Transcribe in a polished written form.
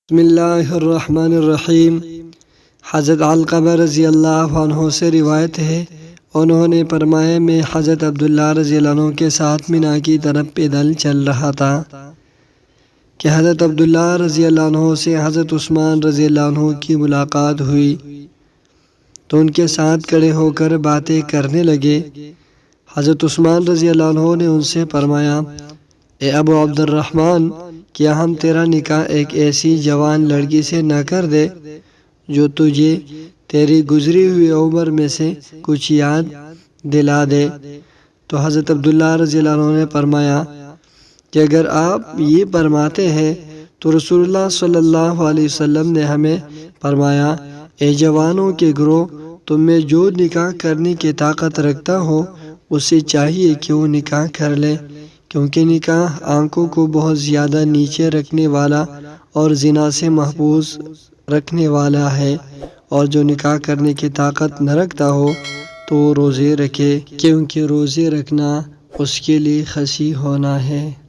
بسم اللہ الرحمن الرحیم۔ حضرت علقمہ رضی اللہ عنہ سے روایت ہے، انہوں نے فرمایا میں حضرت عبداللہ رضی اللہ عنہ کے ساتھ مینا کی طرف پیدل چل رہا تھا کہ حضرت عبداللہ رضی اللہ عنہ سے حضرت عثمان رضی اللہ عنہ کی ملاقات ہوئی تو ان کے ساتھ کھڑے ہو کر باتیں کرنے لگے۔ حضرت عثمان رضی اللہ عنہ نے ان سے فرمایا، اے ابو عبد الرحمن، کیا ہم تیرا نکاح ایک ایسی جوان لڑکی سے نہ کر دے جو تجھے تیری گزری ہوئی عمر میں سے کچھ یاد دلا دے؟ تو حضرت عبداللہ رضی اللہ عنہ نے فرمایا کہ اگر آپ یہ فرماتے ہیں تو رسول اللہ صلی اللہ علیہ وسلم نے ہمیں فرمایا، اے جوانوں کے گروہ، تم میں جو نکاح کرنے کی طاقت رکھتا ہو اسے چاہیے کہ وہ نکاح کر لے، کیونکہ نکاح آنکھوں کو بہت زیادہ نیچے رکھنے والا اور زنا سے محفوظ رکھنے والا ہے، اور جو نکاح کرنے کی طاقت نہ رکھتا ہو تو وہ روزے رکھے، کیونکہ روزے رکھنا اس کے لیے خصی ہونا ہے۔